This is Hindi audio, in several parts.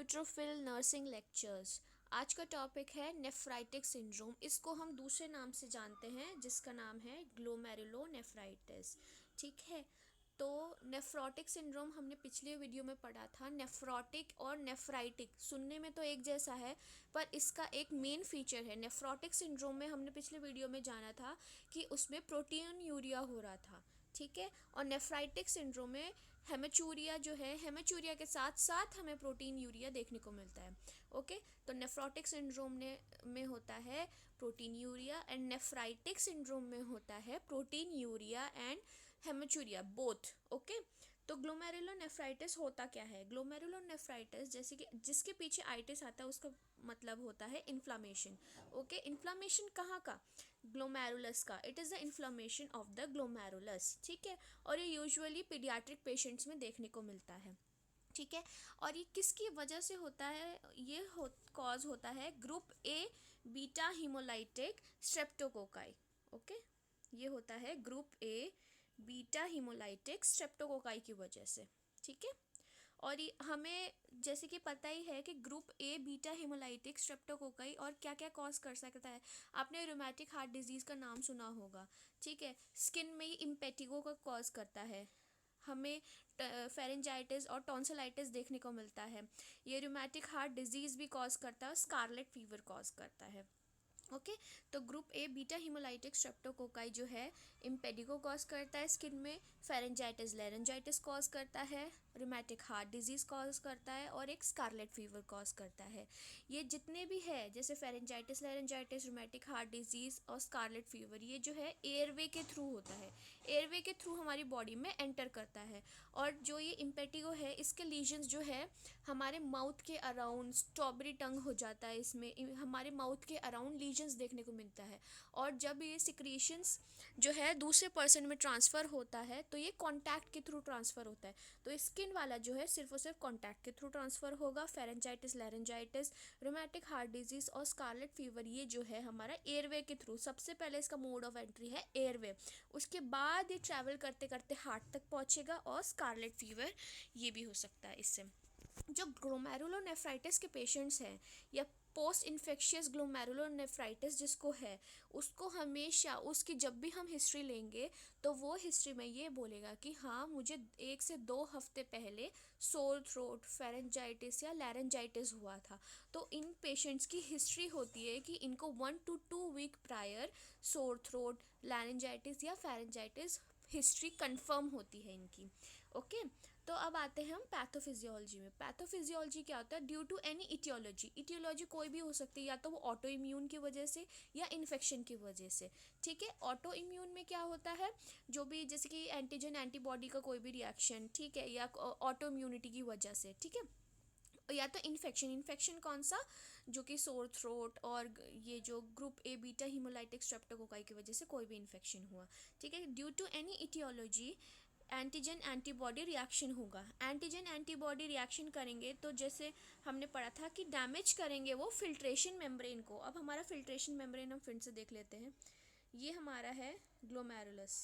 Neutrophil nursing lectures. आज का टॉपिक है नेफ्राइटिक सिंड्रोम। इसको हम दूसरे नाम से जानते हैं जिसका नाम है ग्लोमेरुलोनेफ्राइटिस। ठीक है, तो नेफ्रोटिक सिंड्रोम हमने पिछले वीडियो में पढ़ा था। नेफ्रोटिक और नेफ्राइटिक सुनने में तो एक जैसा है, पर इसका एक मेन फीचर है। नेफ्रोटिक सिंड्रोम में हमने पिछले वीडियो में जाना था कि उसमें प्रोटीन यूरिया हो रहा था। ठीक है, और नेफ्राइटिक सिंड्रोम में हेमेचूरिया जो है, हेमेचूरिया के साथ साथ हमें प्रोटीन यूरिया देखने को मिलता है। ओके, तो नेफ्रोटिक सिंड्रोम में होता है protein urea, and nephritic syndrome में होता है protein urea and haematuria both. Okay, तो ग्लोमेरुलोनेफ्राइटिस होता क्या है? ग्लोमेरुलोनेफ्राइटिस जैसे कि जिसके पीछे आइटिस आता है उसका मतलब होता है इन्फ्लामेशन। ओके, इन्फ्लामेशन कहाँ का? ग्लोमेरुलस का। It is the inflammation of the glomerulus. ठीक है, और ये यूजुअली पीडियाट्रिक पेशेंट्स में देखने को मिलता है। ठीक है, और ये किसकी वजह से होता है? ये कॉज होता है group A beta haemolytic streptococci. Okay, ये होता है group A beta haemolytic streptococci की वजह से। ठीक है, और ये हमें जैसे कि पता ही है कि group A beta haemolytic streptococci और क्या क्या कॉज कर सकता है। आपने रूमेटिक हार्ट डिजीज़ का नाम सुना होगा। ठीक है, स्किन में ये इम्पेटिगो का कॉज करता है। हमें फेरेंजाइटिस और टॉन्सिलाइटिस देखने को मिलता है। ये रूमेटिक हार्ट डिजीज़ भी कॉज करता है, स्कारलेट फीवर कॉज करता है। ओके, तो group A beta haemolytic streptococci जो है इम्पेडिगो कॉज करता है स्किन में, फेरेंजाइटिस लेरेंजाइटिस कॉज करता है, रूमेटिक हार्ट डिजीज़ कॉज करता है, और एक स्कारलेट फीवर कॉज करता है। ये जितने भी है जैसे pharyngitis laryngitis, rheumatic heart disease और स्कारलेट फीवर, ये जो है एयरवे के थ्रू होता है। एयरवे के थ्रू हमारी बॉडी में एंटर करता है। और जो ये इम्पेटिगो है इसके लीजन्स जो है हमारे माउथ के अराउंड, स्ट्रॉबेरी टंग हो जाता है इसमें, हमारे माउथ के अराउंड लीजन्स देखने को मिलता है। और जब ये सिक्रीशंस जो है दूसरे पर्सन में ट्रांसफ़र होता है तो ये कॉन्टैक्ट के थ्रू ट्रांसफ़र होता है। तो स्किन वाला जो है सिर्फ और सिर्फ कॉन्टैक्ट के थ्रू ट्रांसफ़र होगा। Pharyngitis laryngitis, rheumatic heart disease और स्कारलेट फीवर ये जो है हमारा एयरवे के थ्रू, सबसे पहले इसका मोड ऑफ एंट्री है एयरवे, उसके बाद ये ट्रैवल करते करते हार्ट तक पहुंचेगा, और स्कारलेट फीवर ये भी हो सकता है इससे। जो ग्लोमेरुलोनेफ्राइटिस के पेशेंट्स हैं या पोस्ट इन्फेक्शियस ग्लोमेरुलोनेफ्राइटिस जिसको है, उसको हमेशा उसकी जब भी हम हिस्ट्री लेंगे तो वो हिस्ट्री में ये बोलेगा कि हाँ मुझे 1 से 2 हफ्ते पहले सोर थ्रोट, फेरेंजाइटिस या लैरेंजाइटिस हुआ था। तो इन पेशेंट्स की हिस्ट्री होती है कि इनको 1 to 2 week prior sore throat, laryngitis या फेरेंजाइटिस हिस्ट्री कंफर्म होती है इनकी। ओके, तो अब आते हैं हम पैथोफिजियोलॉजी में। पैथोफिजियोलॉजी क्या होता है? Due to any aetiology. Aetiology कोई भी हो सकती है, या तो वो ऑटो इम्यून की वजह से या इन्फेक्शन की वजह से। ठीक है, ऑटो इम्यून में क्या होता है? जो भी जैसे कि एंटीजन एंटीबॉडी का कोई भी रिएक्शन, ठीक है, या ऑटो इम्यूनिटी की वजह से। ठीक है, या तो इन्फेक्शन। इन्फेक्शन कौन सा? जो कि सोर थ्रोट और ये जो group A beta haemolytic streptococci की वजह से कोई भी इन्फेक्शन हुआ। ठीक है, due to any aetiology antigen antibody reaction होगा। एंटीजन एंटीबॉडी रिएक्शन करेंगे तो जैसे हमने पढ़ा था कि डैमेज करेंगे वो फिल्ट्रेशन मेम्ब्रेन को। अब हमारा फिल्ट्रेशन मेम्ब्रेन हम फिर से देख लेते हैं। ये हमारा है ग्लोमेरुलस।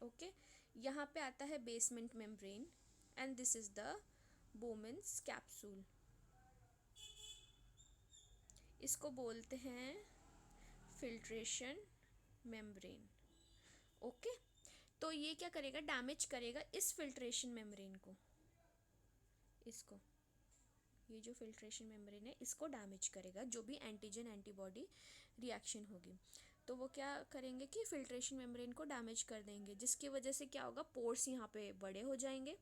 ओके, यहाँ पे आता है basement membrane, and this is the Bowman's capsule. इसको बोलते हैं फिल्ट्रेशन मेम्ब्रेन। ओके, तो ये क्या करेगा? डैमेज करेगा इस फिल्ट्रेशन मेम्ब्रेन को। इसको, ये जो फिल्ट्रेशन मेम्ब्रेन है इसको डैमेज करेगा जो भी एंटीजन एंटीबॉडी रिएक्शन होगी। तो वो क्या करेंगे कि फिल्ट्रेशन मेम्ब्रेन को डैमेज कर देंगे, जिसकी वजह से क्या होगा? पोर्स यहाँ पे बड़े हो जाएंगे।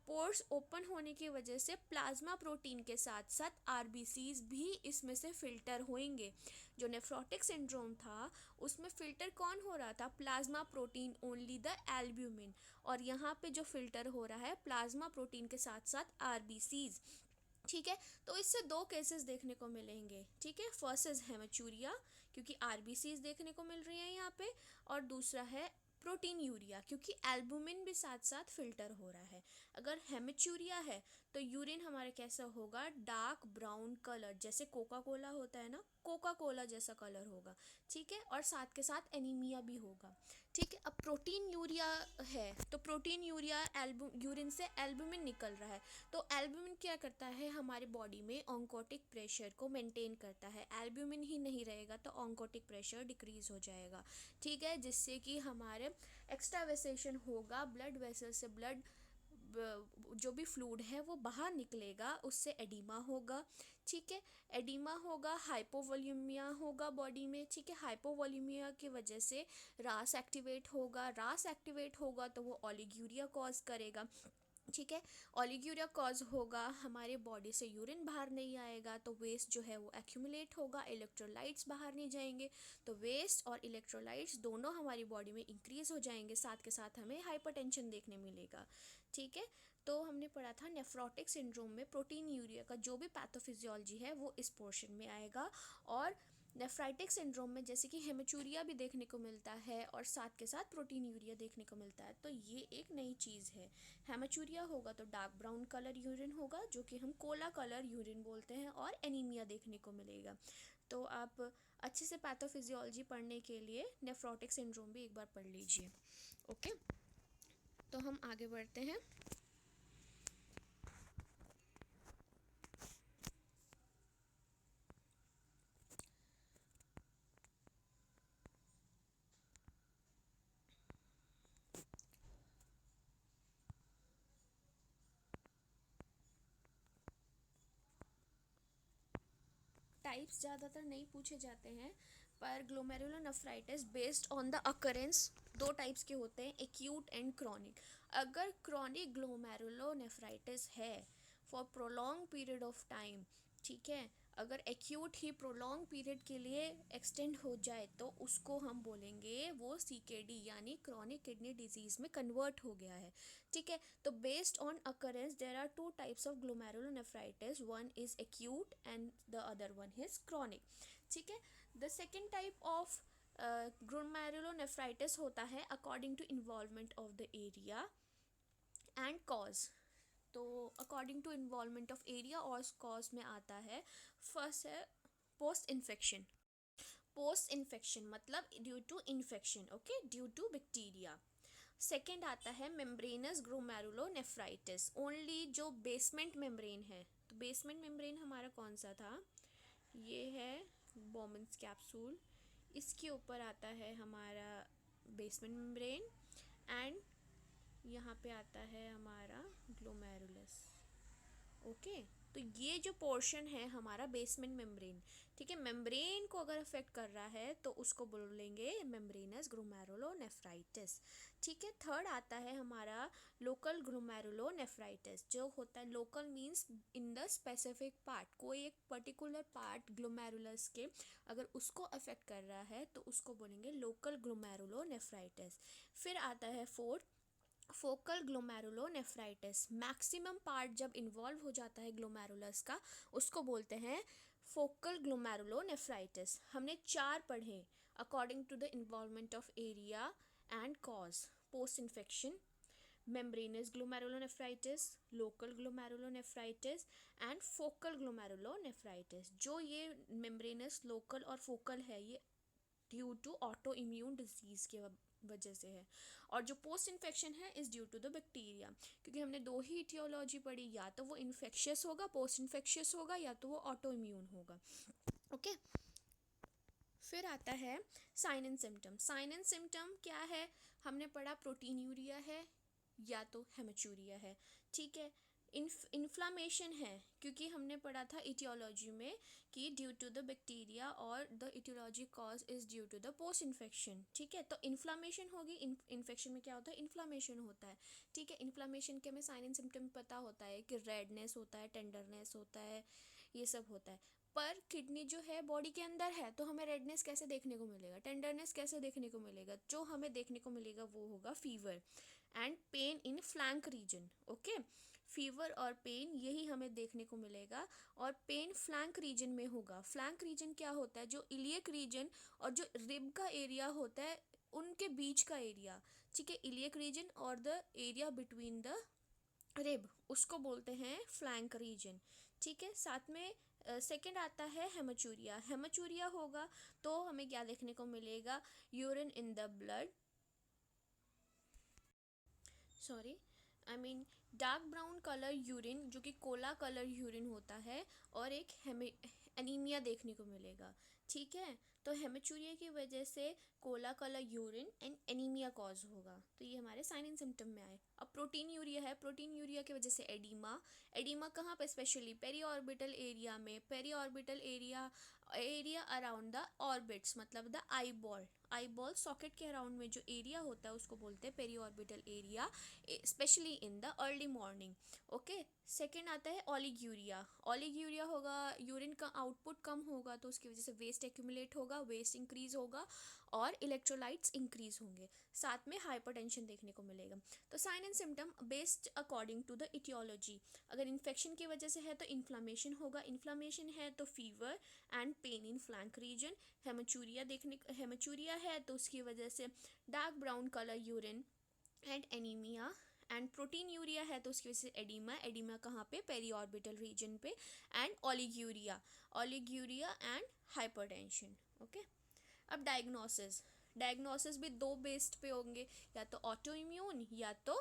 पोर्स ओपन होने की वजह से प्लाज्मा प्रोटीन के साथ साथ आरबीसीज भी इसमें से फिल्टर होंगे। जो नेफ्रोटिक सिंड्रोम था उसमें फिल्टर कौन हो रहा था? Plasma protein, only the albumin. और यहाँ पे जो फिल्टर हो रहा है प्लाज्मा प्रोटीन के साथ साथ आरबीसीज। ठीक है, तो इससे 2 केसेस देखने को मिलेंगे। ठीक है, फर्स्ट इज हेमेचूरिया क्योंकि आरबीसीज देखने को मिल रही है यहाँ पे, और दूसरा है प्रोटीन यूरिया क्योंकि एल्बुमिन भी साथ साथ फिल्टर हो रहा है। अगर हेमेचूरिया है तो यूरिन हमारा कैसा होगा, डार्क ब्राउन कलर, जैसे कोका कोला होता है ना, कोका कोला जैसा कलर होगा, ठीक है। और साथ के साथ एनीमिया भी होगा, ठीक है। अब प्रोटीन यूरिया है, तो प्रोटीन यूरिया यूरिन से एल्बुमिन निकल रहा है, तो एल्बुमिन क्या करता है, हमारे बॉडी में ऑन्कोटिक प्रेशर को मेंटेन करता है। एल्बुमिन ही नहीं रहेगा तो ऑन्कोटिक प्रेशर डिक्रीज हो जाएगा, ठीक है, जिससे कि हमारे एक्स्ट्रावेसेशन होगा, ब्लड वेसल से ब्लड जो भी फ्लूइड है वो बाहर निकलेगा, उससे एडिमा होगा, ठीक है। एडिमा होगा, हाइपोवोल्यूमिया होगा बॉडी में, ठीक है। हाइपोवोल्यूमिया की वजह से रास एक्टिवेट होगा, रास एक्टिवेट होगा तो वो ओलिग्यूरिया कॉज करेगा, ठीक है। ओलिग्यूरिया कॉज होगा, हमारे बॉडी से यूरिन बाहर नहीं आएगा तो वेस्ट जो है वो एक्यूमुलेट होगा, इलेक्ट्रोलाइट्स बाहर नहीं जाएंगे, तो वेस्ट और इलेक्ट्रोलाइट्स दोनों हमारी बॉडी में इंक्रीज हो जाएंगे, साथ के साथ हमें हाइपरटेंशन देखने मिलेगा, ठीक है। तो हमने पढ़ा था नेफ्रोटिक सिंड्रोम में प्रोटीन यूरिया का जो भी पैथोफिजियोलॉजी है वो इस पोर्शन में आएगा। और नेफ्राइटिक सिंड्रोम में जैसे कि हेमेचूरिया भी देखने को मिलता है और साथ के साथ प्रोटीन यूरिया देखने को मिलता है, तो ये एक नई चीज़ है। हेमेचूरिया होगा तो डार्क ब्राउन कलर यूरिन होगा, जो कि हम कोला कलर यूरिन बोलते हैं, और एनीमिया देखने को मिलेगा। तो आप अच्छे से पैथोफिजियोलॉजी पढ़ने के लिए नेफ्रोटिक सिंड्रोम भी एक बार पढ़ लीजिए, ओके। तो हम आगे बढ़ते हैं। टाइप्स ज़्यादातर नहीं पूछे जाते हैं, पर glomerulonephritis based on the occurrence दो टाइप्स के होते हैं, एक्यूट एंड क्रॉनिक। अगर क्रॉनिक ग्लोमेरुलोनेफ्राइटिस है for prolong period of time, ठीक है, अगर एक्यूट ही प्रोलॉन्ग पीरियड के लिए एक्सटेंड हो जाए तो उसको हम बोलेंगे वो सीकेडी यानी क्रॉनिक किडनी डिजीज में कन्वर्ट हो गया है, ठीक है। तो based on occurrence there are two types of glomerulonephritis, one is acute and the other one is chronic, ठीक है। The second type of glomerulonephritis होता है according to involvement of the area and cause. तो according to involvement of area और कॉज में आता है, फर्स्ट है पोस्ट इन्फेक्शन। पोस्ट इन्फेक्शन मतलब due to infection, okay, due to bacteria. Second आता है मेम्ब्रेनस ग्लोमेरुलोनेफ्राइटिस, ओनली जो बेसमेंट मेम्ब्रेन है। तो बेसमेंट मेम्ब्रेन हमारा कौन सा था, ये है बोमन्स कैप्सूल, इसके ऊपर आता है हमारा बेसमेंट मेम्ब्रेन, एंड यहाँ पे आता है हमारा ग्लोमेरुलस, ओके। तो ये जो पोर्शन है हमारा बेसमेंट मेम्ब्रेन, ठीक है, मेम्ब्रेन को अगर अफेक्ट कर रहा है तो उसको बोलेंगे मेम्ब्रेनस ग्लोमेरुलोनेफ्राइटिस, ठीक है। थर्ड आता है हमारा लोकल ग्लोमेरुलोनेफ्राइटिस, जो होता है local means in the specific part, कोई एक पर्टिकुलर पार्ट ग्लोमेरुलस के अगर उसको अफेक्ट कर रहा है तो उसको बोलेंगे लोकल ग्लोमेरुलोनेफ्राइटिस। फिर आता है fourth focal glomerulonephritis, maximum part जब इन्वॉल्व हो जाता है ग्लोमेरुलस का उसको बोलते हैं फोकल ग्लोमेरुलोनेफ्राइटिस। हमने चार पढ़े according to the involvement of area and cause, post infection, membranous glomerulonephritis, local glomerulonephritis and focal glomerulonephritis। जो ये membranous, local और focal है ये due to auto immune disease के वजह से है, और जो पोस्ट इन्फेक्शन है is due to the bacteria, क्योंकि हमने दो ही इटियोलॉजी पढ़ी, या तो वो इन्फेक्शियस होगा, पोस्ट इन्फेक्शियस होगा, या तो वो ऑटो इम्यून होगा, ओके। फिर आता है sign and symptom. Sign and symptom क्या है, हमने पढ़ा प्रोटीन यूरिया है या तो हेमेचूरिया है, ठीक है। इन्फ्लामेशन है, क्योंकि हमने पढ़ा था इटियोलॉजी में कि ड्यू टू द बैक्टीरिया और the aetiology cause is due to the post infection, ठीक है। तो इन्फ्लामेशन होगी, इन्फेक्शन में क्या होता है, इन्फ्लामेशन होता है, ठीक है। इन्फ्लामेशन के हमें साइन एंड सिम्टम पता होता है कि रेडनेस होता है, टेंडरनेस होता है, ये सब होता है। पर किडनी जो है बॉडी के अंदर है तो हमें रेडनेस कैसे देखने को मिलेगा, टेंडरनेस कैसे देखने को मिलेगा, जो हमें देखने को मिलेगा वो होगा fever and pain in flank region, okay. Fever और पेन यही हमें देखने को मिलेगा, और पेन फ्लैंक रीजन में होगा। फ्लैंक रीजन क्या होता है, जो इलियक रीजन और जो रिब का एरिया होता है उनके बीच का एरिया, ठीक है, इलियक रीजन और the area between the rib, उसको बोलते हैं फ्लैंक रीजन। ठीक है, साथ में सेकंड आता है हेमाचूरिया। हेमाचूरिया होगा तो हमें क्या देखने को मिलेगा, urine in the blood, sorry I mean dark brown colour urine, जो कि कोला कलर यूरिन होता है, और एक एनीमिया देखने को मिलेगा। ठीक है, तो हेमेचूरिया की वजह से Cola colour urine and anaemia cause होगा, तो ये हमारे साइन एंड सिम्टम में आए। अब प्रोटीन यूरिया है, प्रोटीन यूरिया की वजह से एडिमा। एडिमा कहाँ पे, स्पेशली पेरी ऑर्बिटल एरिया में, periorbital area, area around the orbits, मतलब the eyeball, eyeball socket के अराउंड में जो एरिया होता है उसको बोलते हैं periorbital area, specially in the early morning. Okay, second आता है ओलिग्यूरिया। ओलिग्यूरिया होगा, यूरिन का आउटपुट कम होगा तो उसकी वजह से वेस्ट एक्यूमुलेट होगा, वेस्ट इंक्रीज होगा और इलेक्ट्रोलाइट्स इंक्रीज होंगे, साथ में हाइपरटेंशन देखने को मिलेगा। तो sign and symptom based according to the aetiology, अगर इन्फेक्शन की वजह से है तो इन्फ्लामेशन होगा, इन्फ्लामेशन है तो fever and pain in flank region. Haematuria है तो उसकी वजह से dark brown colour urine and anaemia. And proteinuria है तो उसकी वजह से एडिमा, एडिमा कहाँ पे, पेरी ऑर्बिटल रीजन पे। And oliguria, oliguria and hypertension. Okay, अब डायग्नोसिस, डायग्नोसिस भी दो बेस्ड पे होंगे, या तो ऑटो इम्यून या तो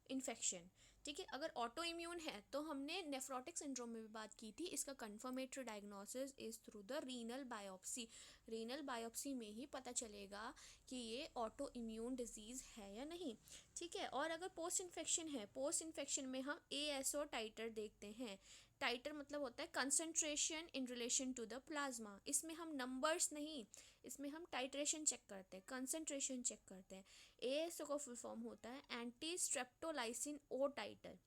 इन्फेक्शन। ठीक है, अगर ऑटो इम्यून है तो हमने नेफ्रोटिक सिंड्रोम में भी बात की थी, इसका confirmatory diagnosis is through the renal biopsy. Renal biopsy में ही पता चलेगा कि ये ऑटो इम्यून डिजीज़ है या नहीं। ठीक है, और अगर पोस्ट इन्फेक्शन है, पोस्ट इन्फेक्शन में हम ASO टाइटर देखते हैं। टाइटर मतलब होता है concentration in relation to the plasma, इसमें हम नंबर्स नहीं, इसमें हम टाइट्रेशन चेक करते हैं, कंसंट्रेशन चेक करते हैं। ASO का फुल फॉर्म होता है एंटी स्ट्रेप्टोलाइसिन ओ टाइटर।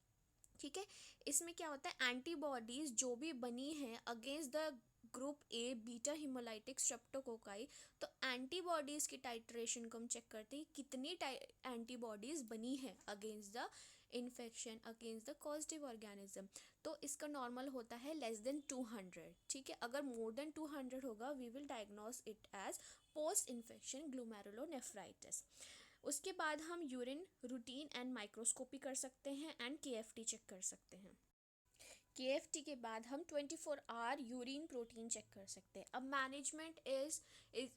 ठीक है, इसमें क्या होता है, एंटीबॉडीज जो भी बनी है against the group A beta haemolytic streptococci, तो एंटीबॉडीज की टाइट्रेशन को हम चेक करते हैं कितनी एंटीबॉडीज बनी है against the infection, against the positive organism. तो इसका नॉर्मल होता है लेस देन 200। ठीक है, अगर मोर देन 200 होगा we will diagnose it as post infection glomerulonephritis. उसके बाद हम यूरिन रूटीन एंड माइक्रोस्कोपी कर सकते हैं एंड KFT चेक कर सकते हैं। KFT के बाद हम 24 आवर यूरिन प्रोटीन चेक कर सकते हैं। अब मैनेजमेंट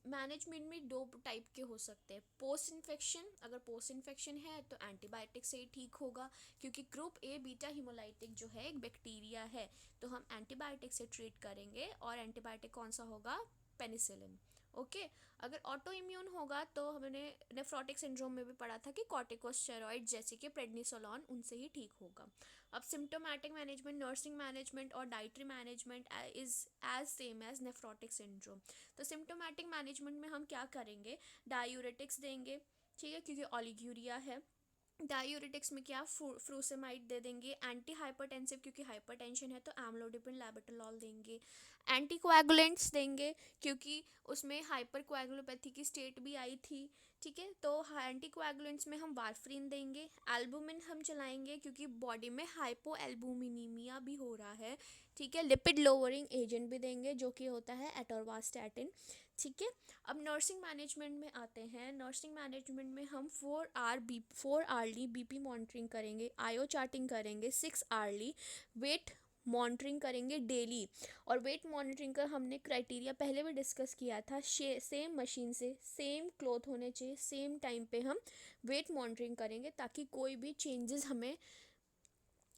मैनेजमेंट में दो टाइप के हो सकते हैं। पोस्ट इन्फेक्शन, अगर पोस्ट इन्फेक्शन है तो एंटीबायोटिक से ही ठीक होगा, क्योंकि ग्रुप ए बीटा हिमोलाइटिक जो है एक बैक्टीरिया है, तो हम एंटीबायोटिक से ट्रीट करेंगे, और एंटीबायोटिक कौन सा होगा, पेनिसिलिन। ओके, अगर ऑटो इम्यून होगा तो हमने नेफ्रोटिक सिंड्रोम में भी पढ़ा था कि कॉर्टिकोस्टेरॉइड जैसे कि प्रेडनिसोलॉन उनसे ही ठीक होगा। अब सिम्टोमेटिक मैनेजमेंट, नर्सिंग मैनेजमेंट और dietary management is as same as nephrotic syndrome. तो सिम्टोमेटिक मैनेजमेंट में हम क्या करेंगे, डायूरेटिक्स देंगे, ठीक है, क्योंकि ओलिग्यूरिया है। डायूरेटिक्स में क्या, फ्रूसेमाइड दे देंगे। एंटी हाइपरटेंसिव, क्योंकि हाइपरटेंशन है तो एम्लोडिपिन लैबेटोलॉल देंगे। एंटी कोएगुलेंट्स देंगे क्योंकि उसमें हाइपर कोएगुलोपैथी की स्टेट भी आई थी। ठीक है, तो एंटी कोएगुलेंट्स में हम वारफ्रीन देंगे। एल्बुमिन हम चलाएंगे क्योंकि बॉडी में हाइपो एल्बुमिनीमिया भी हो रहा है। ठीक है, लिपिड लोअरिंग एजेंट भी देंगे जो कि होता है एटोरवास्टैटिन। ठीक है, अब नर्सिंग मैनेजमेंट में आते हैं। नर्सिंग मैनेजमेंट में हम 4 आवरली BP मॉनिटरिंग करेंगे, आयो चार्टिंग करेंगे, 6 आवरली वेट मॉनिटरिंग करेंगे डेली। और वेट मॉनिटरिंग का हमने क्राइटेरिया पहले भी डिस्कस किया था, सेम मशीन से सेम क्लॉथ होने चाहिए, सेम टाइम पे हम वेट मॉनिटरिंग करेंगे ताकि कोई भी चेंजेस हमें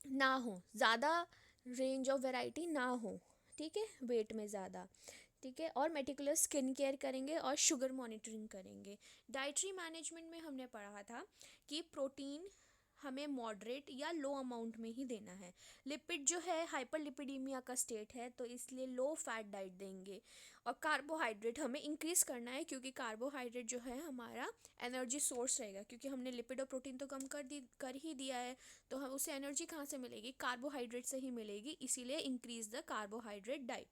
ना हो, ज़्यादा रेंज ऑफ वैरायटी ना हो। ठीक है, वेट में ज़्यादा। ठीक है, और मेटिकुलस स्किन केयर करेंगे और शुगर मॉनिटरिंग करेंगे। डाइटरी मैनेजमेंट में हमने पढ़ा था कि प्रोटीन हमें मॉडरेट या लो अमाउंट में ही देना है। लिपिड जो है हाइपरलिपिडीमिया का स्टेट है तो इसलिए लो फैट डाइट देंगे। और कार्बोहाइड्रेट हमें इंक्रीज़ करना है क्योंकि कार्बोहाइड्रेट जो है हमारा एनर्जी सोर्स रहेगा, क्योंकि हमने लिपिड और प्रोटीन तो कम कर ही दिया है, तो हम उसे एनर्जी कहाँ से मिलेगी, कार्बोहाइड्रेट से ही मिलेगी, इसीलिए increase the carbohydrate diet.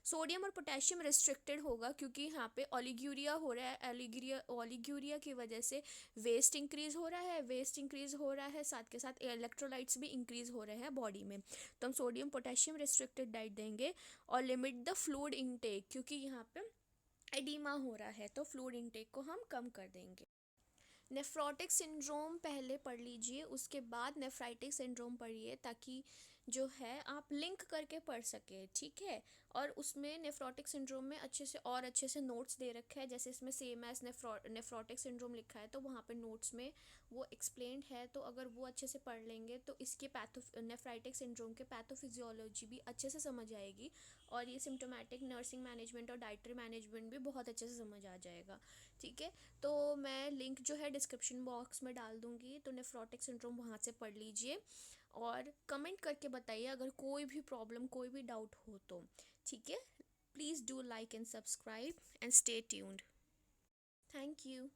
Sodium और पोटेशियम रिस्ट्रिक्टेड होगा क्योंकि यहाँ पे ओलिग्यूरिया हो रहा है, ओलिग्यूरिया की वजह से वेस्ट इंक्रीज हो रहा है, वेस्ट इंक्रीज हो रहा है, साथ के साथ इलेक्ट्रोलाइट्स भी इंक्रीज हो रहे हैं बॉडी में, तो हम सोडियम पोटेशियम रिस्ट्रिक्टेड डाइट देंगे। और लिमिट द फ्लूइड इनटेक, क्योंकि यहाँ पे एडिमा हो रहा है तो फ्लूइड इनटेक को हम कम कर देंगे। नेफ्रोटिक सिंड्रोम पहले पढ़ लीजिए, उसके बाद नेफ्राइटिक सिंड्रोम पढ़िए, ताकि जो है आप लिंक करके पढ़ सके, ठीक है। और उसमें नेफ्रोटिक सिंड्रोम में अच्छे से नोट्स दे रखा है, जैसे इसमें सेम एज नेफ्रोटिक सिंड्रोम लिखा है तो वहाँ पे नोट्स में वो एक्सप्लेन्ड है, तो अगर वो अच्छे से पढ़ लेंगे तो इसके नेफ्राइटिक सिंड्रोम के पैथोफिजियोलॉजी भी अच्छे से समझ आएगी, और ये सिम्टोमेटिक नर्सिंग मैनेजमेंट और डाइटरी मैनेजमेंट भी बहुत अच्छे से समझ आ जाएगा, ठीक है। तो मैं लिंक जो है डिस्क्रिप्शन बॉक्स में डाल दूँगी, तो नेफ्रोटिक सिंड्रोम वहाँ से पढ़ लीजिए, और कमेंट करके बताइए अगर कोई भी प्रॉब्लम, कोई भी डाउट हो तो, ठीक है। Please do like and subscribe and stay tuned. Thank you.